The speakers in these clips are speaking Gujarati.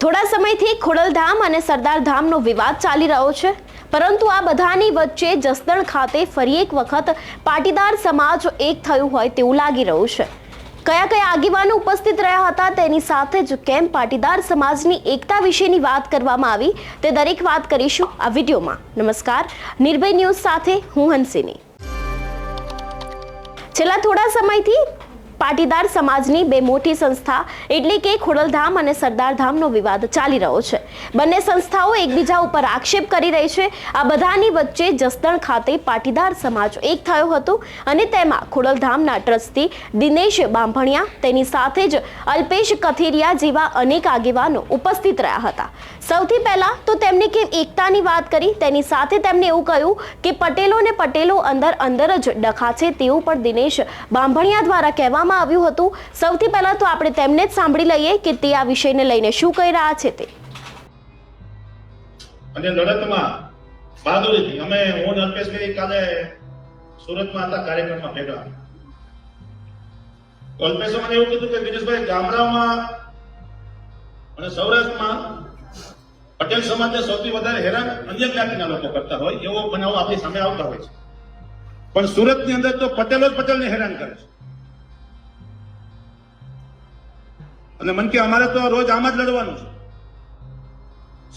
થોડા સમયથી ખોડલધામ અને સરદારધામનો વિવાદ ચાલી રહ્યો છે, પરંતુ આ બધાની વચ્ચે જસદણ ખાતે ફરી એક વખત પાટીદાર સમાજ એક થયું હોય તેવું લાગી રહ્યું છે। કયા કયા આગેવાનો ઉપસ્થિત રહ્યા હતા તેની સાથે જ કેમ પાટીદાર સમાજની એકતા વિશેની વાત કરવામાં આવી તે દરેક વાત કરીશું આ વિડીયોમાં। નમસ્કાર, નિર્ભય ન્યૂઝ સાથે હું હંસિની। છેલ્લા થોડા સમયથી પાટીદાર સમાજની બે મોટી સંસ્થા એટલે કે ખોડલધામ અને સરદારધામનો વિવાદ ચાલી રહ્યો છે। બંને સંસ્થાઓ એકબીજા ઉપર આક્ષેપ કરી રહી છે। આ બધાની વચ્ચે જસદણ ખાતે પાટીદાર સમાજ એક થયો હતો અને તેમાં ખોડલધામના ટ્રસ્ટી દિનેશ બાંભણિયા, તેની સાથે જ અલ્પેશ કથિરિયા જેવા અનેક આગેવાનો ઉપસ્થિત રહ્યા હતા। સૌથી પહેલા તો તેમણે કેમ એકતાની વાત કરી તેની સાથે તેમણે એવું કહ્યું કે પટેલો અંદર જ ડખા છે તેવું પણ દિનેશ બાંભણિયા દ્વારા કહેવામાં આવ્યું હતું। સૌથી પહેલા તો આપણે તેમને જ સાંભળી લઈએ કે તે આ વિષયને લઈને શું કહી રહ્યા છે તે। અને લડતમાં બહાદુરીથી અમે હું અલ્પેશભાઈ કાલે સુરતમાં હતા કાર્યક્રમમાં ભેગા। અલ્પેશે મને એવું કીધું કે દિનેશભાઈ ગામડાઓમાં અને સૌરાષ્ટ્રમાં પટેલ સમાજને સૌથી વધારે હેરાન અન્ય જ્ઞાતિના લોકો કરતા હોય એવો બનાવો આપણી સામે આવતા હોય છે, પણ સુરતની અંદર તો પટેલો જ પટેલને હેરાન કરે છે। અને મન કે અમારે તો રોજ આમ જ લડવાનું છે।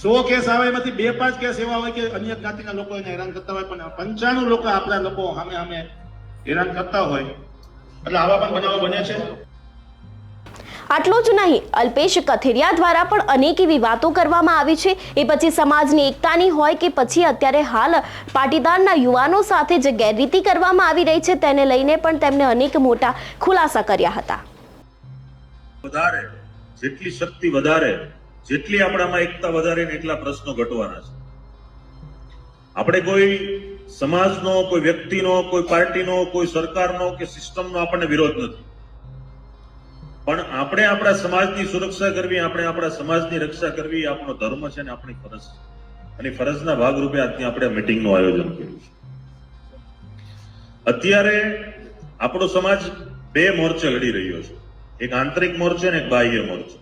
100 કેસ આવે એમાંથી 2-5 કેસ એવા હોય કે અન્ય જ્ઞાતિના લોકો એને હેરાન કરતા હોય, પણ 95 લોકો આપણા લોકો સામે હેરાન કરતા હોય, એટલે આવા પણ બનાવો બને છે। આટલું જ નહીં, અલ્પેશ કથિરિયા દ્વારા પણ અનેક એવી વાતો કરવામાં આવી છે। એ પછી સમાજની એકતાની હોય કે પછી અત્યારે હાલ પાટીદારના યુવાનો સાથે જે ગેરરીતિ કરવામાં આવી રહી છે તેને લઈને પણ તેમણે અનેક મોટા ખુલાસા કર્યા હતા। વધારે જેટલી શક્તિ વધારે, જેટલી આપણામાં એકતા વધારે ને એટલા પ્રશ્નો ઘટવાના છે। આપણે કોઈ સમાજનો, કોઈ વ્યક્તિનો, કોઈ પાર્ટીનો, કોઈ સરકારનો કે સિસ્ટમનો આપણને વિરોધ નથી, પણ આપણે આપણા સમાજની સુરક્ષા કરવી, આપણે આપણા સમાજની રક્ષા કરવી આપણો ધર્મ છે ને આપણી ફરજ છે। અને ફરજના ભાગરૂપે આજની આપણે મીટિંગનું આયોજન કર્યું છે। અત્યારે આપણો સમાજ બે મોરચે લડી રહ્યો છે, એક આંતરિક મોરચે ને એક બાહ્ય મોરચો।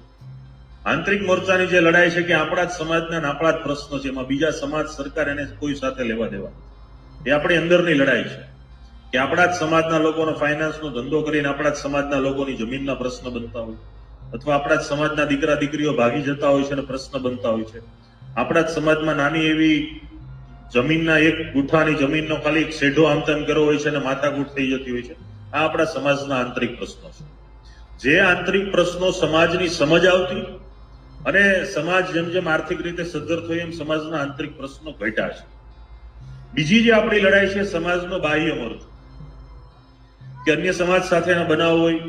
આંતરિક મોરચાની જે લડાઈ છે કે આપણા જ સમાજના આપણા જ પ્રશ્નો છે, એમાં બીજા સમાજ, સરકાર એને કોઈ સાથે લેવા દેવા, એ આપણી અંદરની લડાઈ છે કે આપણા જ સમાજના લોકોનો ફાઇનાન્સનો ધંધો કરીને આપણા જ સમાજના લોકોની જમીનના પ્રશ્ન બનતા હોય, અથવા આપણા જ સમાજના દીકરા દીકરીઓ ભાગી જતા હોય છે અને પ્રશ્ન બનતા હોય છે। આપણા જ સમાજમાં નાની એવી જમીનના એક ગુઠાની જમીનનો ખાલી એક શેઢો આમ તેમ કર્યો હોય છે અને માથાકૂટ થઈ જતી હોય છે। આ આપણા સમાજના આંતરિક પ્રશ્નો છે। જે આંતરિક પ્રશ્નો સમાજની સમજ આવતી અને સમાજ જેમ જેમ આર્થિક રીતે સદ્ધર થયો એમ સમાજના આંતરિક પ્રશ્નો ઘટ્યા છે। બીજી જે આપણી લડાઈ છે સમાજનો બાહ્ય મોરચો, કે અન્ય સમાજ સાથેના બનાવ હોય,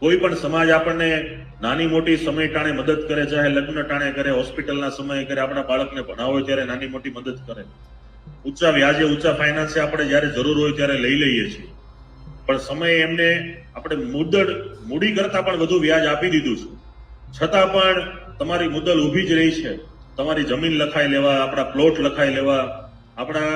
કોઈ પણ સમાજ આપણને નાની મોટી સમય ટાણે મદદ કરે, ચાહે લગ્ન ટાણે કરે, હોસ્પિટલના સમયે કરે, આપણા બાળકને ભણાવો ત્યારે નાની મોટી મદદ કરે, ઊંચા વ્યાજે, ઊંચા ફાઇનાન્સે આપણે જ્યારે જરૂર હોય ત્યારે લઈ લઈએ છીએ, પણ સમયે એમને આપણે મૂડી કરતા પણ વધુ વ્યાજ આપી દીધું છે, છતાં પણ તમારી મુદ્દલ ઊભી જ રહી છે। તમારી જમીન લખાઈ લેવા, આપણા પ્લોટ લખાઈ લેવા, આપણા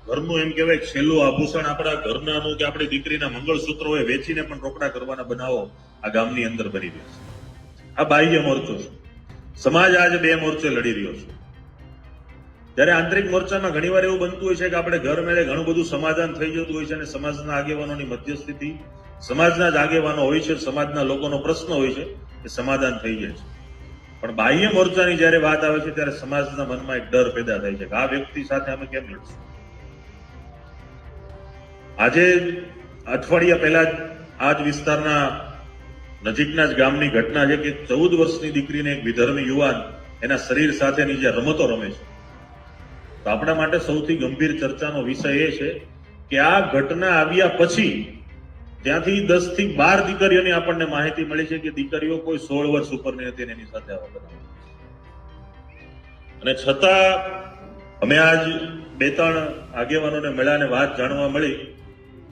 ઘરનું એમ કહેવાય છેલ્લું આભૂષણ આપણા ઘરનાનું કે આપણી દીકરીના મંગળસૂત્ર હોય વેચીને પણ રોકડા કરવાના બનાવો આ ગામની અંદર બની રહ્યા છે। આ બાહ્ય મોરચો છે। સમાજ આજે બે મોરચે લડી રહ્યો છે। ત્યારે આંતરિક મોરચામાં ઘણીવાર એવું બનતું હોય છે કે આપણે ઘર મેળે ઘણું બધું સમાધાન થઈ જતું હોય છે અને સમાજના આગેવાનોની મધ્યસ્થિતિ, સમાજના જ આગેવાનો હોય છે, સમાજના લોકોનો પ્રશ્ન હોય છે એ સમાધાન થઈ જાય છે, પણ બાહ્ય મોરચાની જ્યારે વાત આવે છે ત્યારે સમાજના મનમાં એક ડર પેદા થાય છે કે આ વ્યક્તિ સાથે અમે કેમ લડશું। આજે અઠવાડિયા પહેલા જ આ જ વિસ્તારના નજીકના જ ગામની ઘટના છે કે 14 વર્ષની દીકરીને એક વિધર્મી યુવાન એના શરીર સાથેની જે રમતો રમે છે, તો આપણા માટે સૌથી ગંભીર ચર્ચાનો વિષય એ છે કે આ ઘટના આવ્યા પછી ત્યાંથી 10 થી 12 દીકરીઓની આપણને માહિતી મળી છે કે દીકરીઓ કોઈ 16 વર્ષ ઉપરની હતી એની સાથે આવા બનાવ, અને છતાં અમે આજ 2-3 આગેવાનોને મળ્યાને વાત જાણવા મળી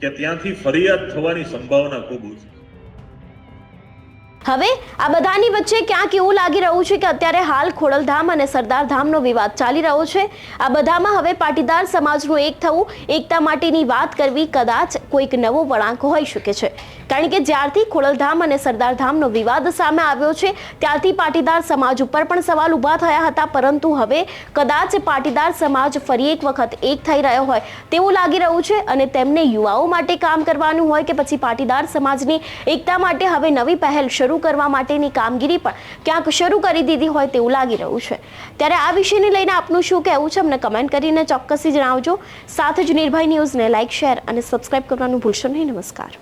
કે ત્યાંથી ફરિયાદ થવાની સંભાવના ખૂબ ઓછી। હવે આ બધાની વચ્ચે ક્યાંક એવું લાગી રહ્યું છે કે અત્યારે હાલ ખોડલધામ અને સરદારધામનો વિવાદ ચાલી રહ્યો છે. આ બધામાં હવે પાટીદાર સમાજનું એક થવું, એકતા માટેની વાત કરવી કદાચ કોઈક નવો વળાંક હોઈ શકે છે. કારણ કે જ્યારથી ખોડલધામ અને સરદારધામનો વિવાદ સામે આવ્યો છે ત્યારથી પાટીદાર સમાજ ઉપર પણ સવાલ ઊભા થયા હતા, પરંતુ હવે કદાચ પાટીદાર સમાજ ફરી એક વખત એક થઈ રહ્યો હોય તેવું લાગી રહ્યું છે. અને તેમને યુવાઓ માટે કામ કરવાનું હોય કે પછી પાટીદાર સમાજની એકતા માટે હવે નવી પહેલ શરૂ કરવા માટેની કામગીરી પણ ક્યાંક શરૂ કરી દીધી હોય તેવું લાગી રહ્યું છે. ત્યારે આ વિષયને લઈને આપનું શું કહેવું છે અમને કમેન્ટ કરીને ચોક્કસથી જણાવજો. સાથે જ નિર્ભય ન્યૂઝને લાઇક, શેર અને સબસ્ક્રાઇબ કરવાનું ભૂલશો નહીં. નમસ્કાર.